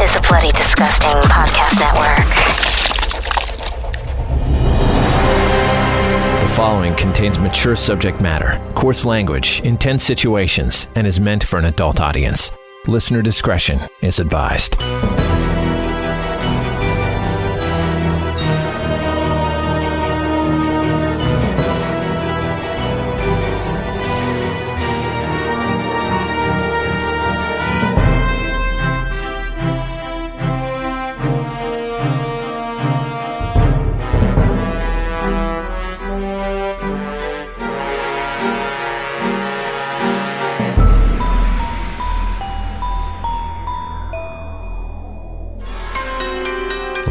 is the Bloody Disgusting Podcast Network. The following contains mature subject matter, coarse language, intense situations, and is meant for an adult audience. Listener discretion is advised.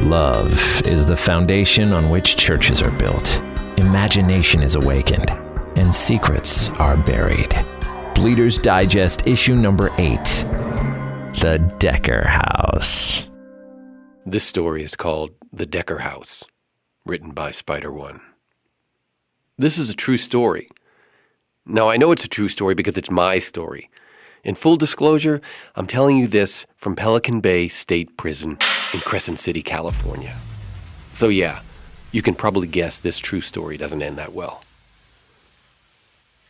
Love is the foundation on which churches are built. Imagination is awakened, and secrets are buried. Bleeder's Digest, issue number 8, The Decker House. This story is called The Decker House, written by Spider One. This is a true story. Now, I know it's a true story because it's my story. In full disclosure, I'm telling you this from Pelican Bay State Prison in Crescent City, California. So yeah, you can probably guess this true story doesn't end that well.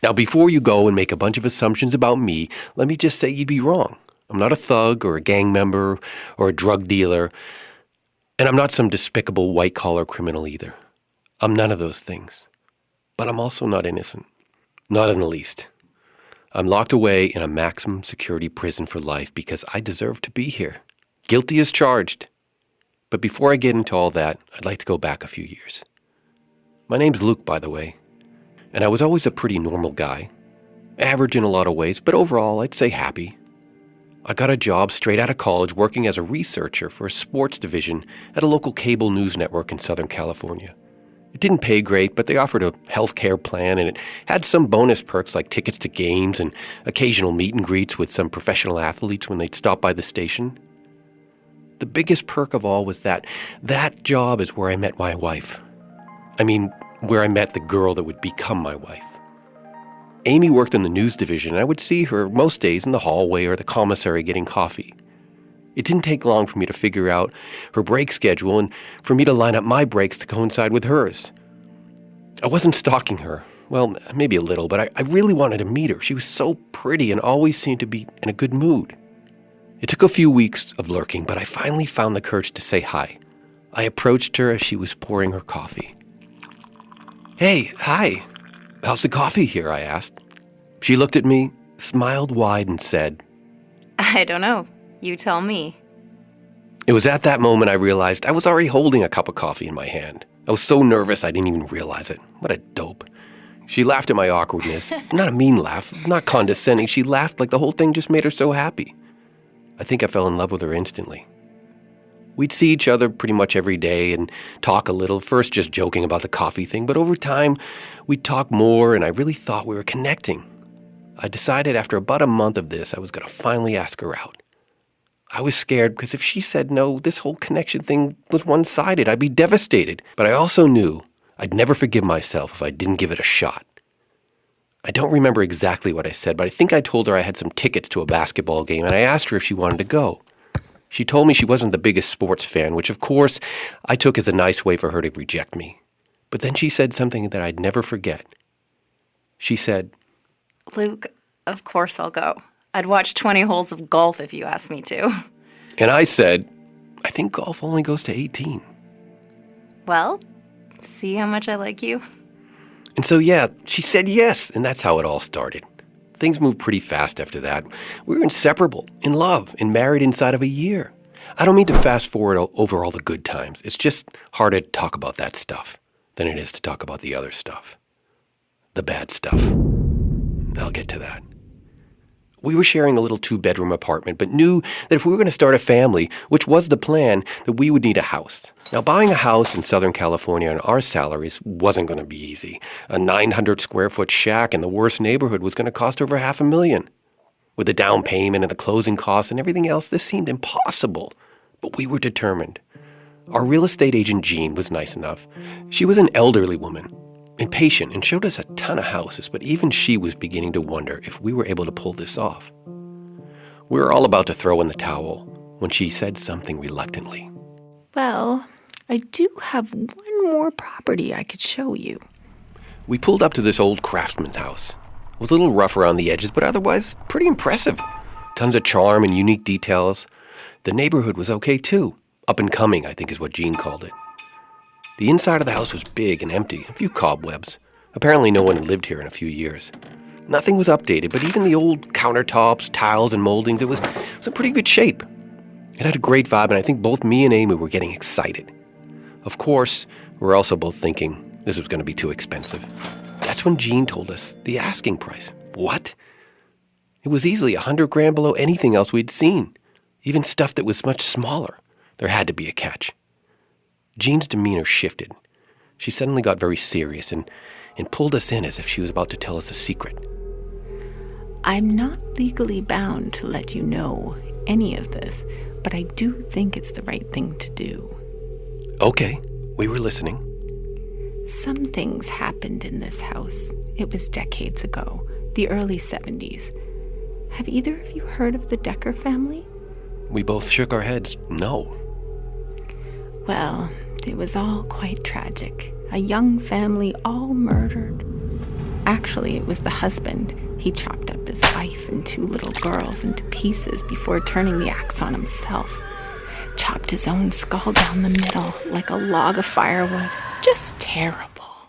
Now, before you go and make a bunch of assumptions about me, let me just say you'd be wrong. I'm not a thug or a gang member or a drug dealer, and I'm not some despicable white-collar criminal either. I'm none of those things. But I'm also not innocent. Not in the least. I'm locked away in a maximum security prison for life because I deserve to be here. Guilty as charged. But before I get into all that, I'd like to go back a few years. My name's Luke, by the way, and I was always a pretty normal guy. Average in a lot of ways, but overall, I'd say happy. I got a job straight out of college working as a researcher for a sports division at a local cable news network in Southern California. It didn't pay great, but they offered a health care plan, and it had some bonus perks like tickets to games and occasional meet and greets with some professional athletes when they'd stop by the station. The biggest perk of all was that job is where I met my wife. I mean, where I met the girl that would become my wife. Amy worked in the news division, and I would see her most days in the hallway or the commissary getting coffee. It didn't take long for me to figure out her break schedule and for me to line up my breaks to coincide with hers. I wasn't stalking her. Well, maybe a little, but I really wanted to meet her. She was so pretty and always seemed to be in a good mood. It took a few weeks of lurking, but I finally found the courage to say hi. I approached her as she was pouring her coffee. "Hey, hi. How's the coffee here?" I asked. She looked at me, smiled wide, and said, "I don't know. You tell me." It was at that moment I realized I was already holding a cup of coffee in my hand. I was so nervous I didn't even realize it. What a dope. She laughed at my awkwardness. Not a mean laugh, not condescending. She laughed like the whole thing just made her so happy. I think I fell in love with her instantly. We'd see each other pretty much every day and talk a little, first just joking about the coffee thing, but over time we'd talk more and I really thought we were connecting. I decided after about a month of this I was going to finally ask her out. I was scared because if she said no, this whole connection thing was one-sided. I'd be devastated. But I also knew I'd never forgive myself if I didn't give it a shot. I don't remember exactly what I said, but I think I told her I had some tickets to a basketball game, and I asked her if she wanted to go. She told me she wasn't the biggest sports fan, which of course I took as a nice way for her to reject me. But then she said something that I'd never forget. She said, "Luke, of course I'll go. I'd watch 20 holes of golf if you asked me to." And I said, "I think golf only goes to 18. Well, see how much I like you? And so, yeah, she said yes, and that's how it all started. Things moved pretty fast after that. We were inseparable, in love, and married inside of a year. I don't mean to fast forward over all the good times. It's just harder to talk about that stuff than it is to talk about the other stuff. The bad stuff. I'll get to that. We were sharing a little 2-bedroom apartment, but knew that if we were going to start a family, which was the plan, that we would need a house. Now, buying a house in Southern California on our salaries wasn't going to be easy. A 900-square-foot shack in the worst neighborhood was going to cost over $500,000. With the down payment and the closing costs and everything else, this seemed impossible. But we were determined. Our real estate agent, Jean, was nice enough. She was an elderly woman, impatient, and showed us a ton of houses, but even she was beginning to wonder if we were able to pull this off. We were all about to throw in the towel when she said something reluctantly. Well, I do have one more property I could show you. We pulled up to this old craftsman's house. It was a little rough around the edges, but otherwise pretty impressive. Tons of charm and unique details. The neighborhood was okay too. Up and coming, I think is what Jean called it. The inside of the house was big and empty, a few cobwebs. Apparently no one had lived here in a few years. Nothing was updated, but even the old countertops, tiles, and moldings, it was in pretty good shape. It had a great vibe, and I think both me and Amy were getting excited. Of course, we were also both thinking this was going to be too expensive. That's when Jean told us the asking price. What? It was easily $100,000 below anything else we'd seen, even stuff that was much smaller. There had to be a catch. Jean's demeanor shifted. She suddenly got very serious and pulled us in as if she was about to tell us a secret. I'm not legally bound to let you know any of this, but I do think it's the right thing to do. Okay, we were listening. Some things happened in this house. It was decades ago, the early 70s. Have either of you heard of the Decker family? We both shook our heads. No. Well, it was all quite tragic. A young family all murdered. Actually, it was the husband. He chopped up his wife and 2 little girls into pieces before turning the axe on himself. Chopped his own skull down the middle like a log of firewood. Just terrible.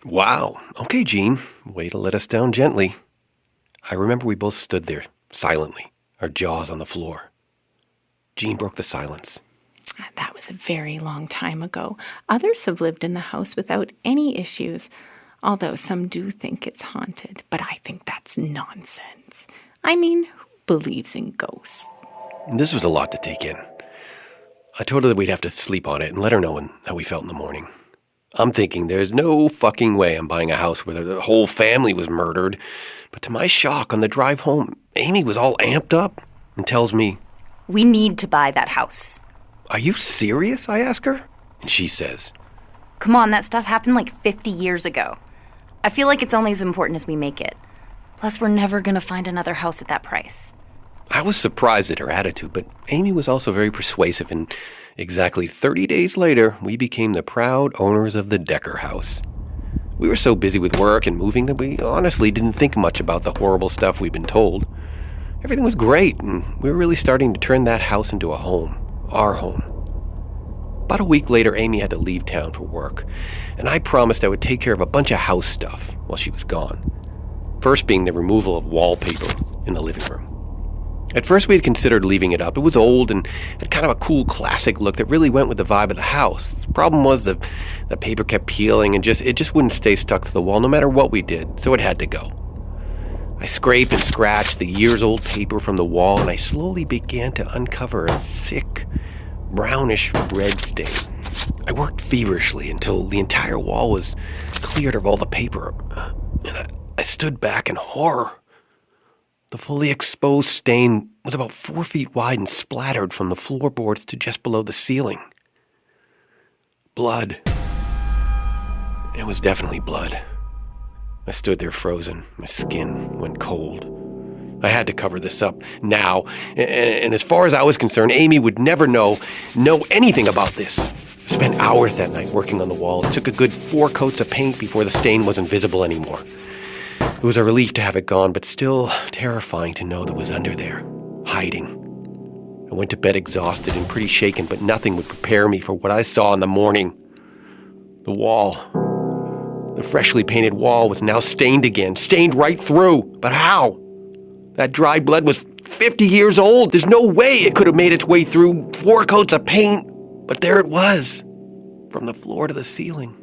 Wow. Okay, Jean. Way to let us down gently. I remember we both stood there, silently, our jaws on the floor. Jean broke the silence. That was a very long time ago. Others have lived in the house without any issues, although some do think it's haunted. But I think that's nonsense. I mean, who believes in ghosts? This was a lot to take in. I told her that we'd have to sleep on it and let her know how we felt in the morning. I'm thinking there's no fucking way I'm buying a house where the whole family was murdered. But to my shock, on the drive home, Amy was all amped up and tells me, We need to buy that house. "Are you serious?" I ask her. And she says, Come on, that stuff happened like 50 years ago. I feel like it's only as important as we make it. Plus, we're never going to find another house at that price. I was surprised at her attitude, but Amy was also very persuasive, and exactly 30 days later, we became the proud owners of the Decker house. We were so busy with work and moving that we honestly didn't think much about the horrible stuff we'd been told. Everything was great, and we were really starting to turn that house into a home, our home. About a week later, Amy had to leave town for work, and I promised I would take care of a bunch of house stuff while she was gone. First being the removal of wallpaper in the living room. At first we had considered leaving it up. It was old and had kind of a cool classic look that really went with the vibe of the house. The problem was the paper kept peeling and it just wouldn't stay stuck to the wall no matter what we did, so it had to go. I scraped and scratched the years-old paper from the wall, and I slowly began to uncover a thick, brownish red stain. I worked feverishly until the entire wall was cleared of all the paper, and I stood back in horror. The fully exposed stain was about 4 feet wide and splattered from the floorboards to just below the ceiling. Blood. It was definitely blood. I stood there frozen. My skin went cold. I had to cover this up now, and as far as I was concerned, Amy would never know anything about this. I spent hours that night working on the wall. It took a good 4 coats of paint before the stain wasn't visible anymore. It was a relief to have it gone, but still terrifying to know that it was under there, hiding. I went to bed exhausted and pretty shaken, but nothing would prepare me for what I saw in the morning. The wall. The freshly painted wall was now stained again, stained right through. But how? That dried blood was 50 years old. There's no way it could have made its way through 4 coats of paint. But there it was, from the floor to the ceiling.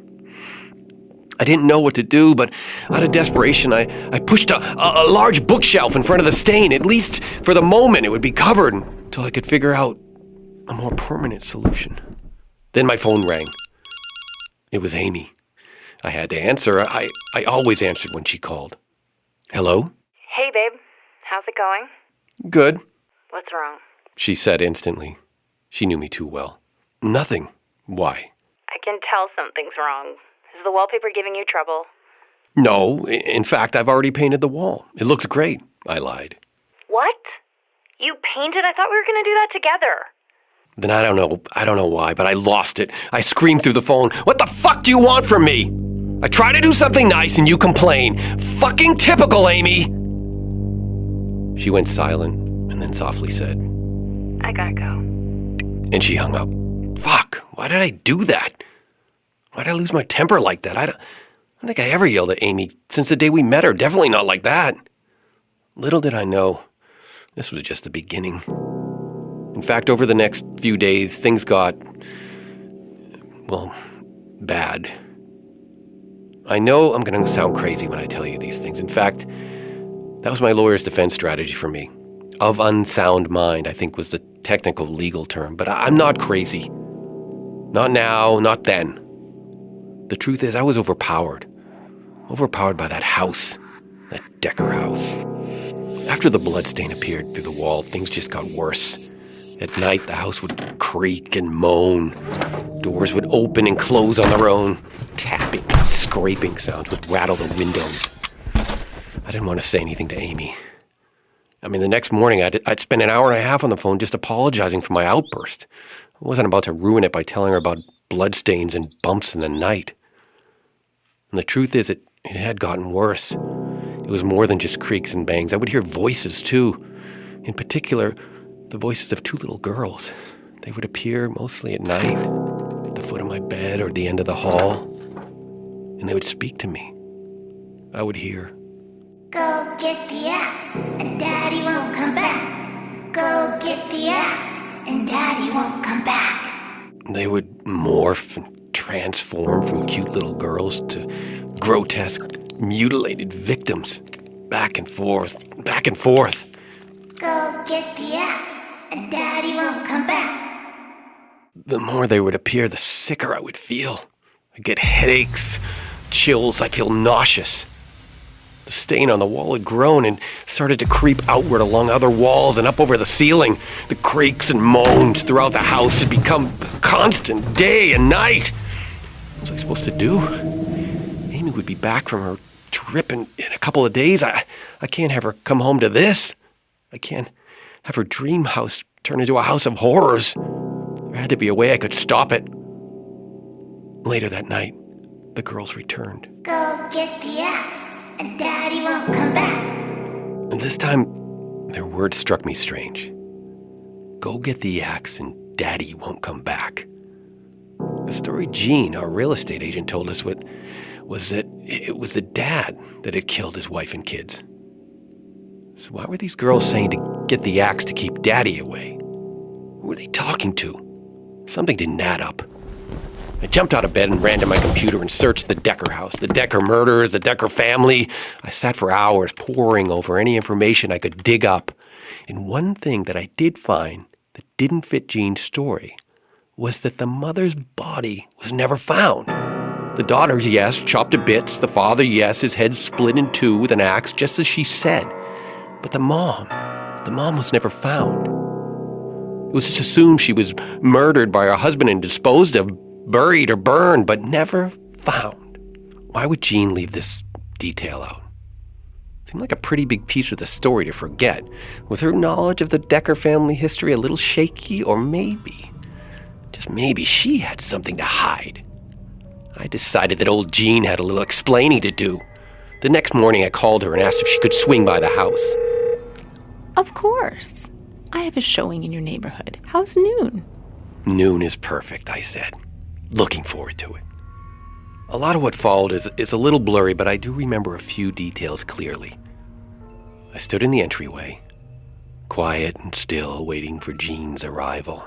I didn't know what to do, but out of desperation, I pushed a large bookshelf in front of the stain. At least for the moment, it would be covered until I could figure out a more permanent solution. Then my phone rang. It was Amy. I had to answer. I always answered when she called. Hello? Hey, babe. How's it going? Good, What's wrong? she said instantly. She knew me too well. Nothing. Why? I can tell something's wrong. Is the wallpaper giving you trouble? No, in fact, I've already painted the wall. It looks great, I lied. What? You painted? I thought we were going to do that together. Then I don't know why, but I lost it. I screamed through the phone, "What the fuck do you want from me?" I try to do something nice and you complain. Fucking typical, Amy. She went silent and then softly said, I gotta go. And she hung up. Fuck, why did I do that? Why did I lose my temper like that? I don't think I ever yelled at Amy since the day we met her. Definitely not like that. Little did I know, this was just the beginning. In fact, over the next few days, things got, well, bad. I know I'm going to sound crazy when I tell you these things. In fact, that was my lawyer's defense strategy for me. Of unsound mind, I think was the technical legal term. But I'm not crazy. Not now, not then. The truth is, I was overpowered. Overpowered by that house. That Decker house. After the bloodstain appeared through the wall, things just got worse. At night, the house would creak and moan. Doors would open and close on their own. Tapping, scraping sounds would rattle the windows. I didn't want to say anything to Amy. I mean, the next morning, I'd spend an hour and a half on the phone just apologizing for my outburst. I wasn't about to ruin it by telling her about bloodstains and bumps in the night. And the truth is, it had gotten worse. It was more than just creaks and bangs. I would hear voices, too. In particular, the voices of two little girls. They would appear mostly at night, at the foot of my bed or at the end of the hall. And they would speak to me. I would hear, "Go get the axe, and Daddy won't come back. Go get the axe, and Daddy won't come back." They would morph and transform from cute little girls to grotesque, mutilated victims. Back and forth, back and forth. "Go get the axe, and Daddy won't come back." The more they would appear, the sicker I would feel. I'd get headaches, chills, I'd feel nauseous. The stain on the wall had grown and started to creep outward along other walls and up over the ceiling. The creaks and moans throughout the house had become constant, day and night. What was I supposed to do? Amy would be back from her trip in a couple of days. I can't have her come home to this. I can't have her dream house turn into a house of horrors. There had to be a way I could stop it. Later that night, the girls returned. "Go get the axe, and Daddy won't come back." And this time, their words struck me strange. Go get the axe and Daddy won't come back. The story Gene, our real estate agent, told us was that it was the dad that had killed his wife and kids. So why were these girls saying to get the axe to keep Daddy away? Who were they talking to? Something didn't add up. I jumped out of bed and ran to my computer and searched the Decker house, the Decker murders, the Decker family. I sat for hours poring over any information I could dig up. And one thing that I did find that didn't fit Gene's story was that the mother's body was never found. The daughters, yes, chopped to bits. The father, yes, his head split in two with an axe, just as she said. But the mom was never found. It was just assumed she was murdered by her husband and disposed of, buried or burned, but never found. Why would Gene leave this detail out? Seemed like a pretty big piece of the story to forget. Was her knowledge of the Decker family history a little shaky, or maybe, just maybe, she had something to hide? I decided that old Gene had a little explaining to do. The next morning I called her and asked if she could swing by the house. Of course. I have a showing in your neighborhood. How's noon? Noon is perfect, I said. Looking forward to it. A lot of what followed is a little blurry, but I do remember a few details clearly. I stood in the entryway, quiet and still, waiting for Gene's arrival.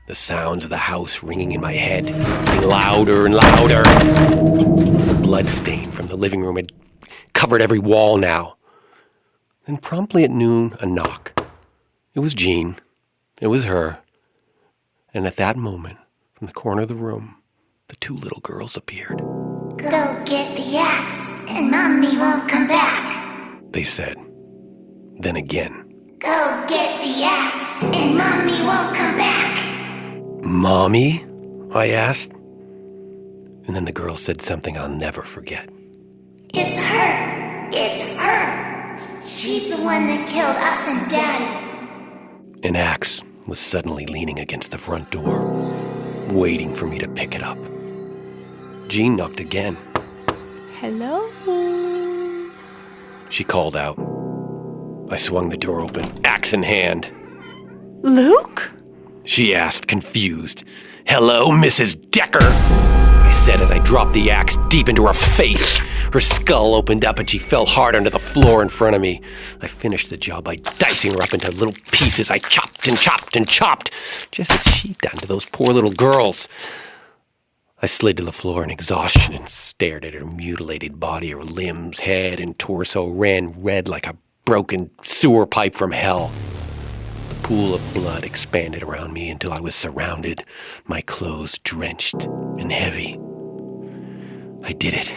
The sounds of the house ringing in my head, getting louder and louder. The bloodstain from the living room had covered every wall now. Then promptly at noon, a knock. It was Gene. It was her. And at that moment, from the corner of the room, the two little girls appeared. "Go get the axe, and Mommy won't come back," They said. Then again. "Go get the axe, and Mommy won't come back." Mommy? I asked. And then the girl said something I'll never forget. "It's her. It's her. She's the one that killed us and Daddy. An axe was suddenly leaning against the front door, waiting for me to pick it up. Jean knocked again. Hello? She called out. I swung the door open, axe in hand. Luke? She asked, confused. Hello, Mrs. Decker, I said as I dropped the axe deep into her face. Her skull opened up and she fell hard onto the floor in front of me. I finished the job by dicing her up into little pieces. I chopped and chopped and chopped, just as she'd done to those poor little girls. I slid to the floor in exhaustion and stared at her mutilated body. Her limbs, head, and torso ran red like a broken sewer pipe from hell. The pool of blood expanded around me until I was surrounded, my clothes drenched and heavy. I did it.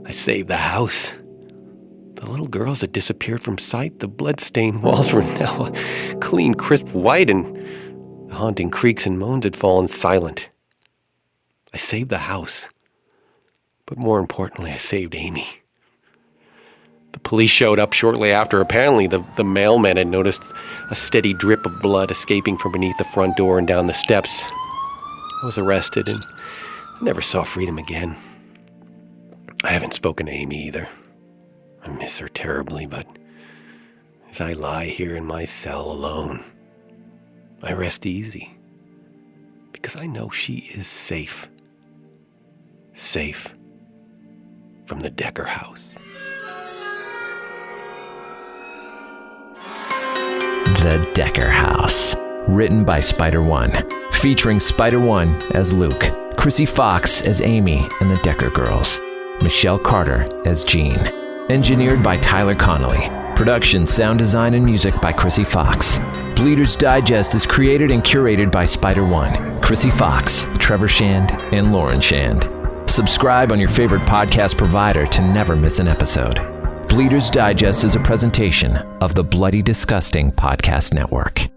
I saved the house. The little girls had disappeared from sight. The blood-stained walls were now clean, crisp white, and the haunting creaks and moans had fallen silent. I saved the house. But more importantly, I saved Amy. The police showed up shortly after. Apparently, the mailman had noticed a steady drip of blood escaping from beneath the front door and down the steps. I was arrested and I never saw freedom again. I haven't spoken to Amy either. I miss her terribly, but as I lie here in my cell alone, I rest easy because I know she is safe. Safe from the Decker house. The Decker House, written by Spider-One, featuring Spider-One as Luke, Chrissy Fox as Amy and the Decker girls, Michelle Carter as Jean. Engineered by Tyler Connolly. Production, sound design, and music by Chrissy Fox. Bleeders Digest is created and curated by Spider-One, Chrissy Fox, Trevor Shand, and Lauren Shand. Subscribe on your favorite podcast provider to never miss an episode. Bleeders Digest is a presentation of the Bloody Disgusting Podcast Network.